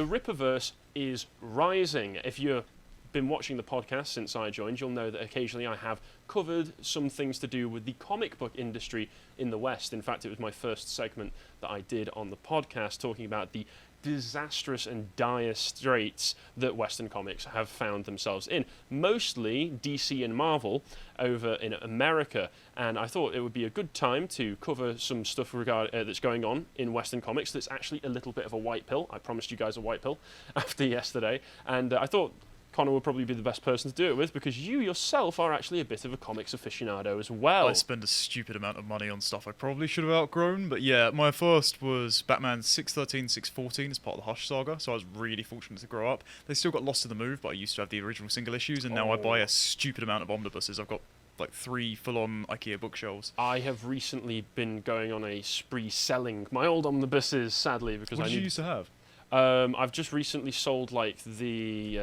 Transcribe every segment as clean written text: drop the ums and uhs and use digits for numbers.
The Rippaverse is rising. If you've been watching the podcast since I joined, you'll know that occasionally I have covered some things to do with the comic book industry in the West. In fact, it was my first segment that I did on the podcast talking about the disastrous and dire straits that Western comics have found themselves in. Mostly DC and Marvel over in America. And I thought it would be a good time to cover some stuff that's going on in Western comics that's actually a little bit of a white pill. I promised you guys a white pill after yesterday. And I thought Connor would probably be the best person to do it with because you yourself are actually a bit of a comics aficionado as well. I spend a stupid amount of money on stuff I probably should have outgrown, but yeah, my first was Batman 613, 614 as part of the Hush saga, so I was really fortunate to grow up. They still got lost in the move, but I used to have the original single issues, and now I buy a stupid amount of omnibuses. I've got like 3 full-on IKEA bookshelves. I have recently been going on a spree selling my old omnibuses, sadly, because What did you used to have? I've just recently sold like the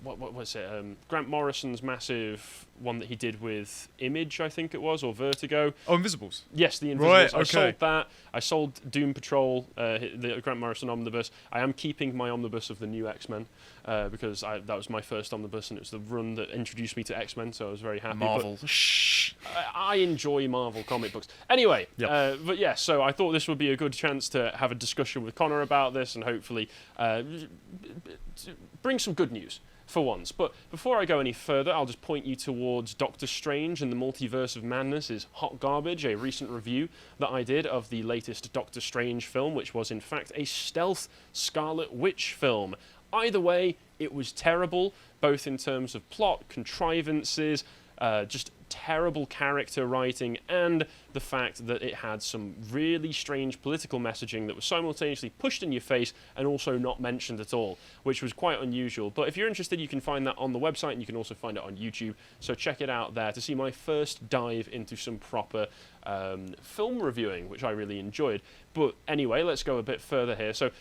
what was it? Grant Morrison's massive one that he did with Image, I think it was, or Vertigo. Oh, Invisibles. Yes, the Invisibles. Right, okay. I sold that. I sold Doom Patrol, the Grant Morrison omnibus. I am keeping my omnibus of the new X-Men because that was my first omnibus and it was the run that introduced me to X-Men, so I was very happy. Marvel. Shh. I enjoy Marvel comic books. Anyway, yep. But yeah, so I thought this would be a good chance to have a discussion with Connor about this and hopefully bring some good news for once. But before I go any further, I'll just point you towards Doctor Strange and the Multiverse of Madness is Hot Garbage, a recent review that I did of the latest Doctor Strange film, which was in fact a stealth Scarlet Witch film. Either way, it was terrible, both in terms of plot, contrivances, just terrible character writing, and the fact that it had some really strange political messaging that was simultaneously pushed in your face and also not mentioned at all, which was quite unusual. But if you're interested, you can find that on the website and you can also find it on YouTube, so check it out there to see my first dive into some proper film reviewing, which I really enjoyed. But anyway, let's go a bit further here. So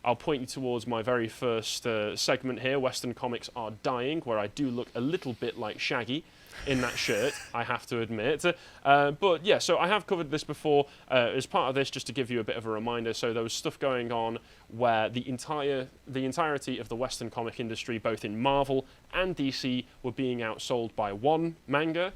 I'll point you towards my very first segment here, Western Comics Are Dying, where I do look a little bit like Shaggy in that shirt, I have to admit. But yeah, so I have covered this before as part of this, just to give you a bit of a reminder. So there was stuff going on where the entirety of the Western comic industry, both in Marvel and DC, were being outsold by one manga,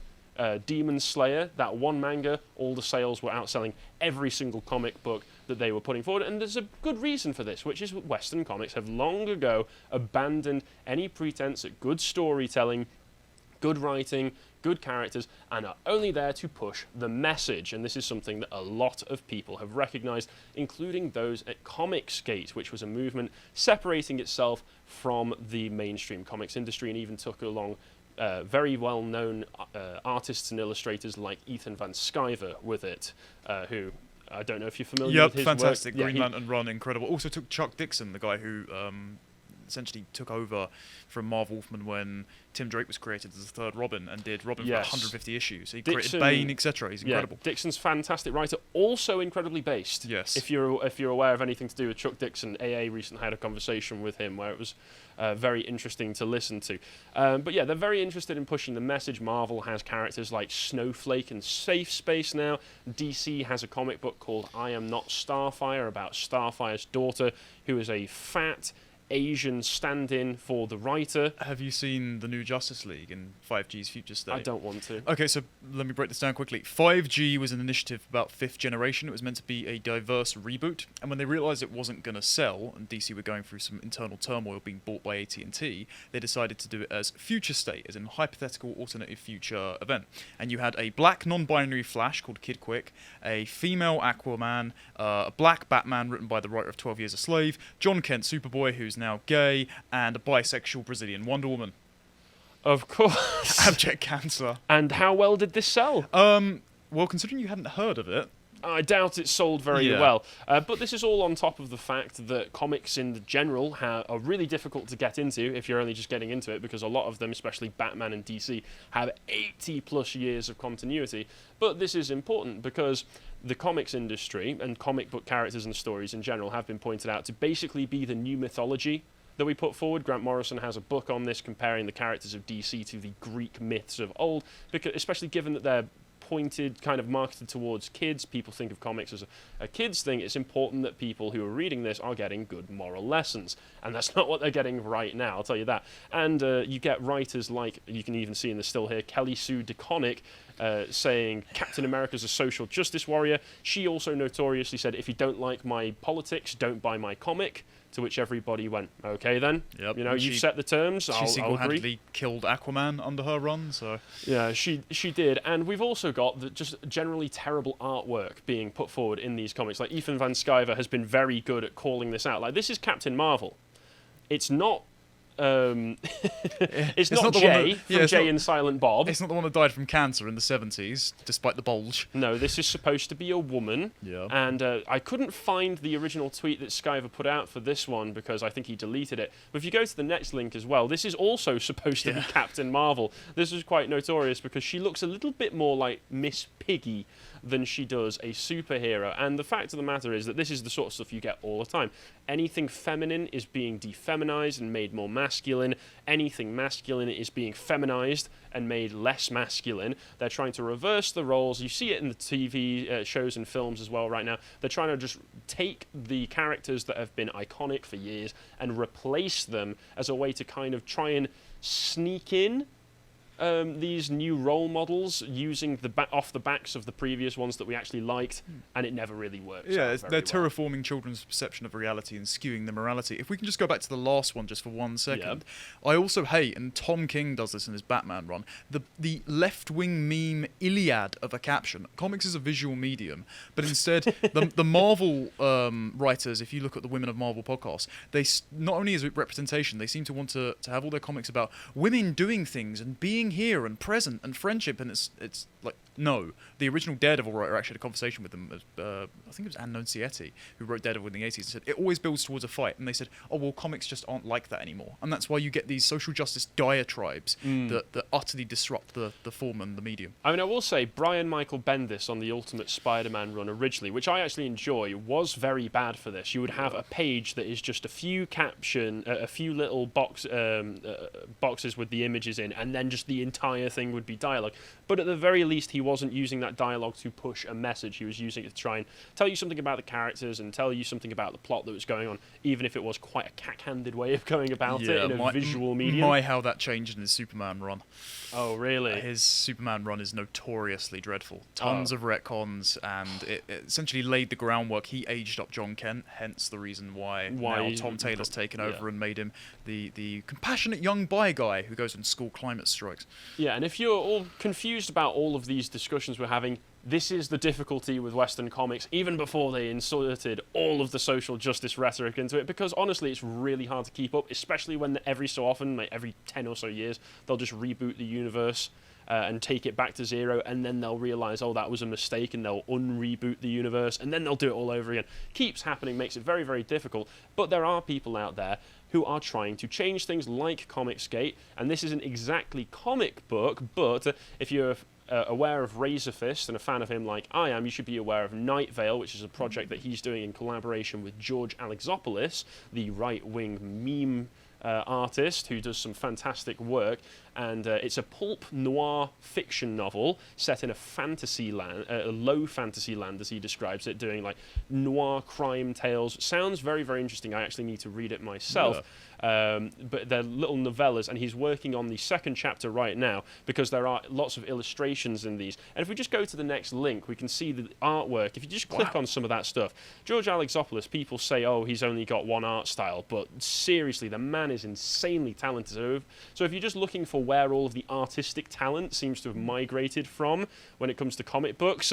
Demon Slayer. That one manga, all the sales were outselling every single comic book that they were putting forward, and there's a good reason for this, which is Western comics have long ago abandoned any pretense at good storytelling, good writing, good characters, and are only there to push the message. And this is something that a lot of people have recognized, including those at Comicsgate, which was a movement separating itself from the mainstream comics industry and even took along very well-known artists and illustrators like Ethan Van Sciver with it, who I don't know if you're familiar with his fantastic. work. Green Lantern run, incredible. Also took Chuck Dixon, the guy who essentially took over from Marv Wolfman when Tim Drake was created as the third Robin and did Robin for 150 issues. He created Bane, etc. He's incredible. Dixon's fantastic writer, also incredibly based. Yes. If you're aware of anything to do with Chuck Dixon, AA recently had a conversation with him where it was very interesting to listen to. But yeah, they're very interested in pushing the message. Marvel has characters like Snowflake and Safe Space now. DC has a comic book called I Am Not Starfire about Starfire's daughter, who is a fat Asian stand-in for the writer. Have you seen the new Justice League in 5G's future state? I don't want to. Okay, so let me break this down quickly. 5G was an initiative about 5th generation. It was meant to be a diverse reboot, and when they realised it wasn't going to sell, and DC were going through some internal turmoil being bought by AT&T, they decided to do it as future state, as in a hypothetical alternative future event. And you had a black non-binary Flash called Kid Quick, a female Aquaman, a black Batman written by the writer of 12 Years a Slave, John Kent Superboy, who's now gay, and a bisexual Brazilian Wonder Woman. Of course. Abject cancer. And how well did this sell? Well, considering you hadn't heard of it, I doubt it sold very well. But this is all on top of the fact that comics in general are really difficult to get into if you're only just getting into it, because a lot of them, especially Batman and DC, have 80 plus years of continuity. But this is important because the comics industry and comic book characters and stories in general have been pointed out to basically be the new mythology that we put forward. Grant Morrison has a book on this comparing the characters of DC to the Greek myths of old, because especially given that they're pointed, kind of marketed towards kids. People think of comics as a kids thing. It's important that people who are reading this are getting good moral lessons, and that's not what they're getting right now, I'll tell you that. And you get writers like, you can even see in the still here, Kelly Sue DeConnick, saying Captain America's a social justice warrior. She also notoriously said, if you don't like my politics, don't buy my comic. To which everybody went, okay then, Yep. you know, you set the terms, She I'll agree. single-handedly killed Aquaman under her run, so... Yeah, she did. And we've also got the just generally terrible artwork being put forward in these comics. Like, Ethan Van Sciver has been very good at calling this out. Like, this is Captain Marvel. It's not... it's not Jay from Jay and Silent Bob. It's not the one that died from cancer in the 70s, despite the bulge. No, this is supposed to be a woman. Yeah. And I couldn't find the original tweet that Sciver put out for this one because I think he deleted it. But if you go to the next link as well, this is also supposed to be Captain Marvel. This is quite notorious because she looks a little bit more like Miss Piggy than she does a superhero. And the fact of the matter is that this is the sort of stuff you get all the time. Anything feminine is being defeminized and made more masculine. Anything masculine is being feminized and made less masculine. They're trying to reverse the roles. You see it in the TV shows and films as well right now. They're trying to just take the characters that have been iconic for years and replace them as a way to kind of try and sneak in these new role models using off the backs of the previous ones that we actually liked, and it never really works. Yeah, they're terraforming children's perception of reality and skewing the morality. If we can just go back to the last one just for 1 second, I also hate, and Tom King does this in his Batman run, the left-wing meme Iliad of a caption. Comics is a visual medium, but instead the Marvel writers, if you look at the Women of Marvel podcast, they not only as a representation, they seem to want to have all their comics about women doing things and being here and present and friendship, and it's like, no. The original Daredevil writer actually had a conversation with them. I think it was Ann Nocietti, who wrote Daredevil in the 80s, and said, it always builds towards a fight. And they said, oh, well, comics just aren't like that anymore. And that's why you get these social justice diatribes that utterly disrupt the form and the medium. I mean, I will say, Brian Michael Bendis on the Ultimate Spider-Man run originally, which I actually enjoy, was very bad for this. You would have a page that is just a few little boxes with the images in, and then just the entire thing would be dialogue. But at the very least, he wasn't using that dialogue to push a message. He was using it to try and tell you something about the characters and tell you something about the plot that was going on, even if it was quite a cack-handed way of going about it in a visual medium. How that changed in his Superman run. Oh, really? His Superman run is notoriously dreadful. Tons of retcons, and it essentially laid the groundwork. He aged up John Kent, hence the reason why now Tom Taylor's taken over and made him the compassionate young bi guy who goes on school climate strikes. Yeah, and if you're all confused about all of these discussions we're having, this is the difficulty with Western comics, even before they inserted all of the social justice rhetoric into it, because honestly, it's really hard to keep up, especially when every so often, like every 10 or so years, they'll just reboot the universe and take it back to zero, and then they'll realise, oh, that was a mistake, and they'll unreboot the universe, and then they'll do it all over again. Keeps happening, makes it very, very difficult, but there are people out there who are trying to change things like Comicsgate, and this isn't exactly comic book, but if you're aware of Razor Fist and a fan of him like I am, you should be aware of Night Vale, which is a project that he's doing in collaboration with George Alexopoulos, the right-wing meme artist who does some fantastic work, and it's a pulp noir fiction novel set in a fantasy land, a low fantasy land as he describes it, doing like noir crime tales. Sounds very, very interesting. I actually need to read it myself. But they're little novellas, and he's working on the second chapter right now because there are lots of illustrations in these. And if we just go to the next link, we can see the artwork. If you just click on some of that stuff, George Alexopoulos, people say, oh, he's only got one art style, but seriously, the man is insanely talented. So if you're just looking for where all of the artistic talent seems to have migrated from when it comes to comic books,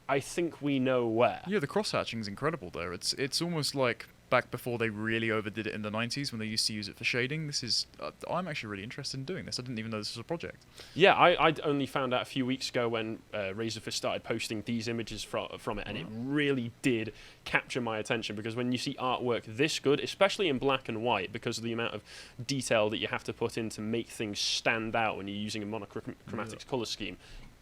I think we know where. Yeah, the cross-hatching's incredible there. It's almost like back before they really overdid it in the 90s when they used to use it for shading. This is I'm actually really interested in doing this. I didn't even know this was a project. Yeah, I'd only found out a few weeks ago when Razorfist started posting these images from it, and it really did capture my attention, because when you see artwork this good, especially in black and white, because of the amount of detail that you have to put in to make things stand out when you're using a monochromatic colour scheme,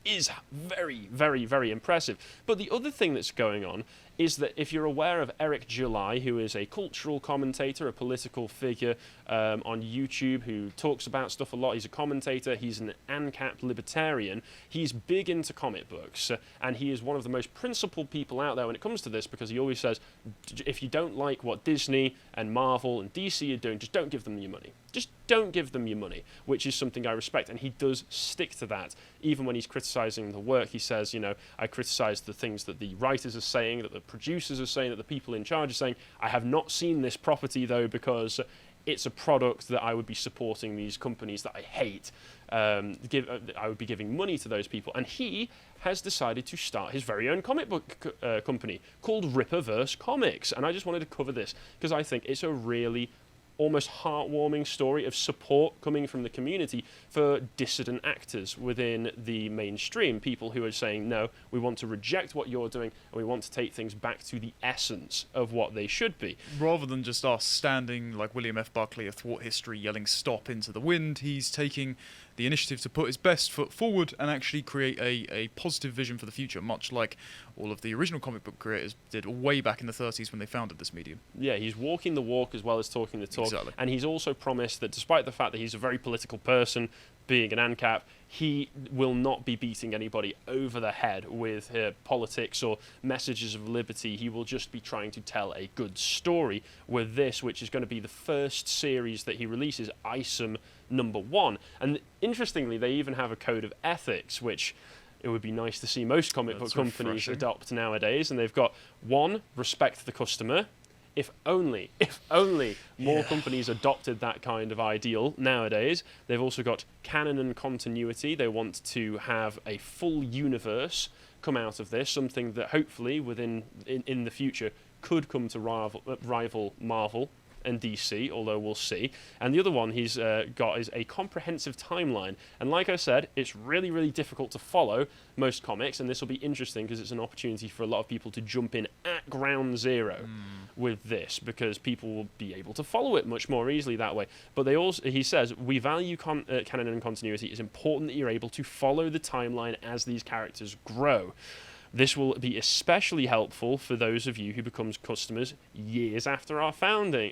is very, very, very impressive. But the other thing that's going on is that if you're aware of Eric July, who is a cultural commentator, a political figure on YouTube who talks about stuff a lot, he's a commentator, he's an ANCAP libertarian, he's big into comic books, and he is one of the most principled people out there when it comes to this, because he always says, if you don't like what Disney and Marvel and DC are doing, just don't give them your money. Just don't give them your money, which is something I respect, and he does stick to that. Even when he's criticising the work, he says, you know, I criticise the things that the writers are saying, that the producers are saying, that the people in charge are saying. I have not seen this property, though, because it's a product that I would be supporting these companies that I hate. I would be giving money to those people. And he has decided to start his very own comic book company called Rippaverse Comics. And I just wanted to cover this because I think it's a really almost heartwarming story of support coming from the community for dissident actors within the mainstream, people who are saying, no, we want to reject what you're doing and we want to take things back to the essence of what they should be. Rather than just us standing like William F. Buckley athwart history yelling stop into the wind, he's taking the initiative to put his best foot forward and actually create a positive vision for the future, much like all of the original comic book creators did way back in the 30s when they founded this medium. Yeah, he's walking the walk as well as talking the talk. Exactly. And he's also promised that despite the fact that he's a very political person, being an ANCAP, he will not be beating anybody over the head with politics or messages of liberty. He will just be trying to tell a good story with this, which is going to be the first series that he releases, ISOM #1. And interestingly, they even have a code of ethics, which it would be nice to see most comic book companies adopt nowadays. And they've got 1, respect the customer. If only more companies adopted that kind of ideal nowadays. They've also got canon and continuity. They want to have a full universe come out of this, something that hopefully in the future could come to rival Marvel and DC, although we'll see. And the other one he's got is a comprehensive timeline. And like I said, it's really, really difficult to follow most comics, and this will be interesting because it's an opportunity for a lot of people to jump in at ground zero with this, because people will be able to follow it much more easily that way. But he says, we value canon and continuity. It's important that you're able to follow the timeline as these characters grow. This will be especially helpful for those of you who becomes customers years after our founding,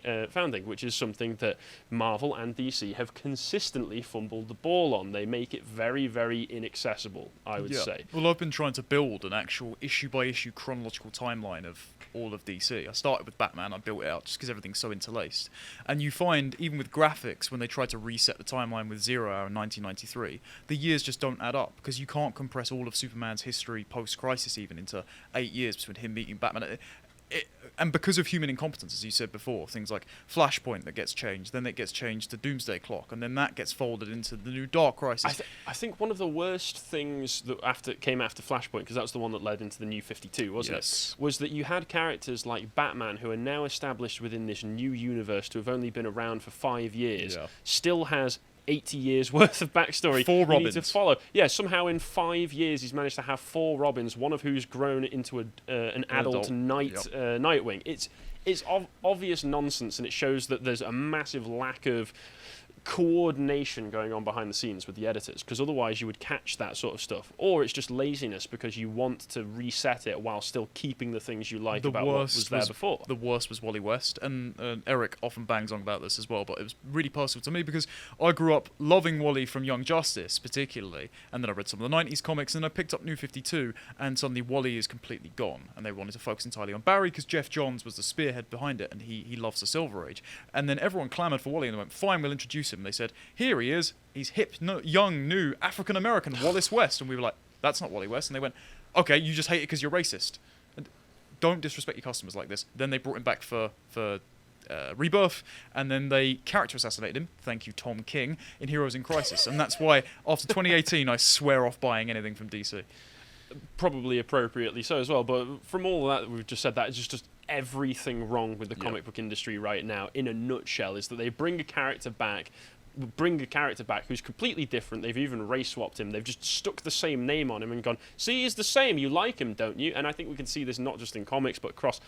which is something that Marvel and DC have consistently fumbled the ball on. They make it very, very inaccessible, I would say. Well, I've been trying to build an actual issue-by-issue chronological timeline of all of DC. I started with Batman, I built it out just because everything's so interlaced. And you find, even with graphics, when they try to reset the timeline with Zero Hour in 1993, the years just don't add up, because you can't compress all of Superman's history post-Crisis even into 8 years between him meeting Batman. And because of human incompetence, as you said before, things like Flashpoint that gets changed, then it gets changed to Doomsday Clock, and then that gets folded into the new Dark Crisis. I think one of the worst things that came after Flashpoint, because that was the one that led into the New 52, wasn't it? Was that you had characters like Batman, who are now established within this new universe to have only been around for 5 years, still has 80 years worth of backstory 4 Robins to follow. Yeah, somehow in 5 years he's managed to have 4 Robins, one of who's grown into an adult Nightwing. It's obvious nonsense, and it shows that there's a massive lack of coordination going on behind the scenes with the editors, because otherwise you would catch that sort of stuff. Or it's just laziness because you want to reset it while still keeping the things you like about what was there before. The worst was Wally West, and Eric often bangs on about this as well, but it was really personal to me because I grew up loving Wally from Young Justice particularly, and then I read some of the 90s comics, and I picked up New 52, and suddenly Wally is completely gone, and they wanted to focus entirely on Barry because Jeff Johns was the spearhead behind it, and he loves the Silver Age. And then everyone clamoured for Wally, and they went, fine, we'll introduce him. And they said, here he is, he's hip, young, new, African-American Wallace West. And we were like, that's not Wally West. And they went, okay, you just hate it because you're racist. And don't disrespect your customers like this. Then they brought him back for Rebirth, and then they character assassinated him, thank you Tom King, in Heroes in Crisis. And that's why, after 2018, I swear off buying anything from DC. Probably appropriately so as well, but from all that we've just said, that is just everything wrong with the comic book industry right now, in a nutshell, is that they bring a character back who's completely different. They've even race swapped him. They've just stuck the same name on him and gone, see, he's the same, you like him, don't you? And I think we can see this not just in comics, but across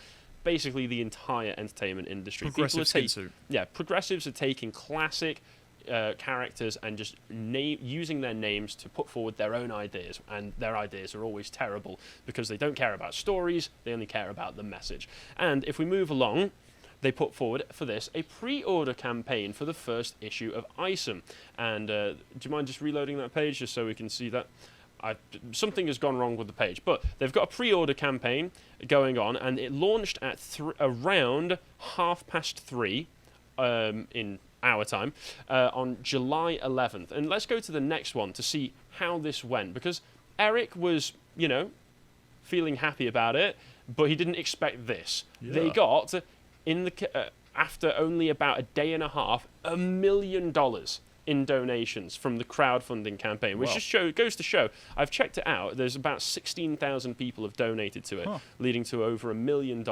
basically the entire entertainment industry. Progressives are taking classic characters and just using their names to put forward their own ideas, and their ideas are always terrible because they don't care about stories, they only care about the message. And if we move along, they put forward for this a pre-order campaign for the first issue of Isom. And do you mind just reloading that page just so we can see that? Something has gone wrong with the page, but they've got a pre-order campaign going on, and it launched at around 3:30 in our time on July 11th. And let's go to the next one to see how this went, because Eric was, feeling happy about it, but he didn't expect this. Yeah. They got after only about a day and a half, $1 million in donations from the crowdfunding campaign, which just goes to show, I've checked it out, there's about 16,000 people have donated to it, leading to over $1 million.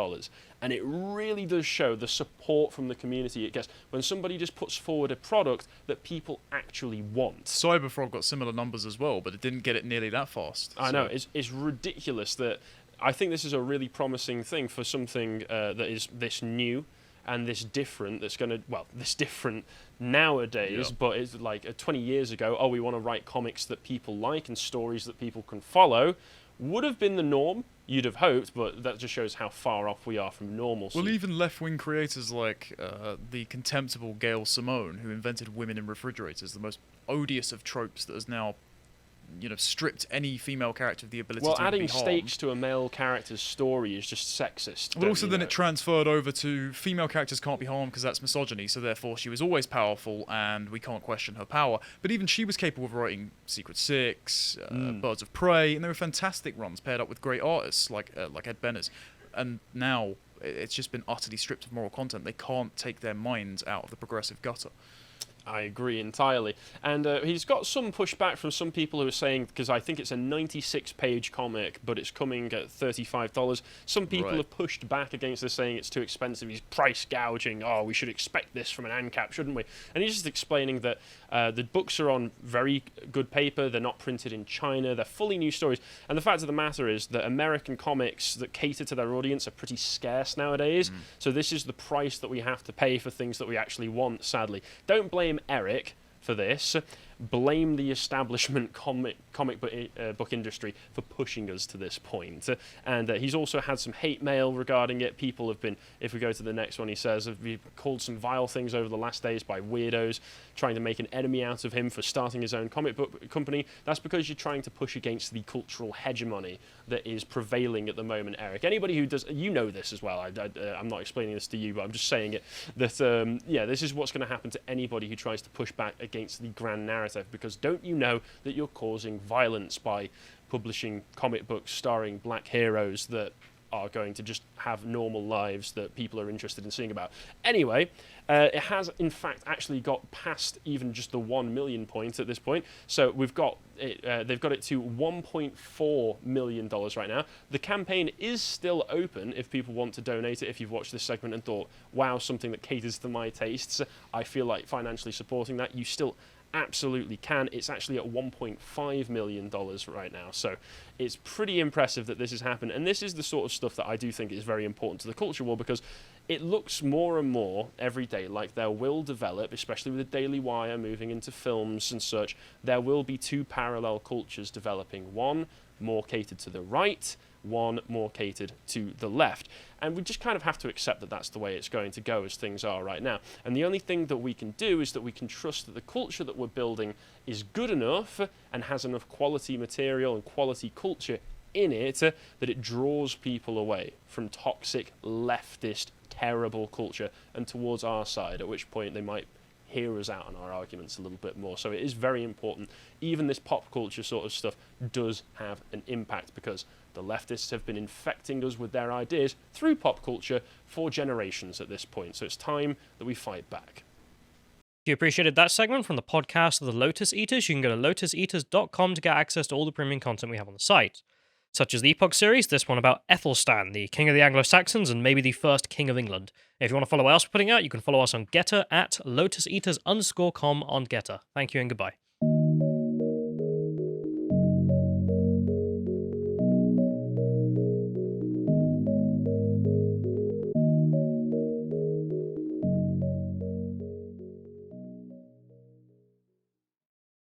And it really does show the support from the community it gets when somebody just puts forward a product that people actually want. Cyberfrog got similar numbers as well, but it didn't get it nearly that fast. I know, it's ridiculous that I think this is a really promising thing for something that is this new and this different, this different nowadays, but it's like 20 years ago, we want to write comics that people like and stories that people can follow, would have been the norm, you'd have hoped, but that just shows how far off we are from normalcy. Well, even left-wing creators like the contemptible Gail Simone, who invented women in refrigerators, the most odious of tropes that has now stripped any female character of the ability to be harmed. Well, adding stakes to a male character's story is just sexist. But also then it transferred over to female characters can't be harmed because that's misogyny, so therefore she was always powerful and we can't question her power. But even she was capable of writing Secret Six, Birds of Prey, and they were fantastic runs paired up with great artists like Ed Benner's. And now it's just been utterly stripped of moral content. They can't take their minds out of the progressive gutter. I agree entirely. And he's got some pushback from some people who are saying, because I think it's a 96-page comic, but it's coming at $35. Some people have pushed back against this, saying it's too expensive. He's price gouging. We should expect this from an ANCAP, shouldn't we? And he's just explaining that the books are on very good paper. They're not printed in China. They're fully new stories. And the fact of the matter is that American comics that cater to their audience are pretty scarce nowadays. So this is the price that we have to pay for things that we actually want, sadly. Don't blame Eric for this. Blame the establishment comic book industry for pushing us to this point. And he's also had some hate mail regarding it. People have been, if we go to the next one, he says, have been called some vile things over the last days by weirdos trying to make an enemy out of him for starting his own comic book company. That's because you're trying to push against the cultural hegemony that is prevailing at the moment, Eric. Anybody who does, this as well. I'm not explaining this to you, but I'm just saying it, that, this is what's going to happen to anybody who tries to push back against the grand narrative, because don't you know that you're causing violence by publishing comic books starring black heroes that are going to just have normal lives that people are interested in seeing about? Anyway, it has in fact actually got past even just the 1 million point at this point. So we've got it, they've got it to $1.4 million right now. The campaign is still open if people want to donate it. If you've watched this segment and thought, wow, something that caters to my tastes, I feel like financially supporting that, you still absolutely can. It's actually at $1.5 million right now. So it's pretty impressive that this has happened. And this is the sort of stuff that I do think is very important to the culture war, because it looks more and more every day like there will develop, especially with the Daily Wire moving into films and such, there will be two parallel cultures developing. One more catered to the right, one more catered to the left. And we just kind of have to accept that that's the way it's going to go as things are right now. And the only thing that we can do is that we can trust that the culture that we're building is good enough and has enough quality material and quality culture in it that it draws people away from toxic, leftist, terrible culture and towards our side, at which point they might hear us out on our arguments a little bit more. So it is very important. Even this pop culture sort of stuff does have an impact, because the leftists have been infecting us with their ideas through pop culture for generations at this point. So it's time that we fight back. If you appreciated that segment from the podcast of the Lotus Eaters, you can go to lotuseaters.com to get access to all the premium content we have on the site, such as the Epoch series, this one about Ethelstan, the king of the Anglo-Saxons and maybe the first king of England. If you want to follow what else we're putting out, you can follow us on Getter at lotuseaters_com on Getter. Thank you and goodbye.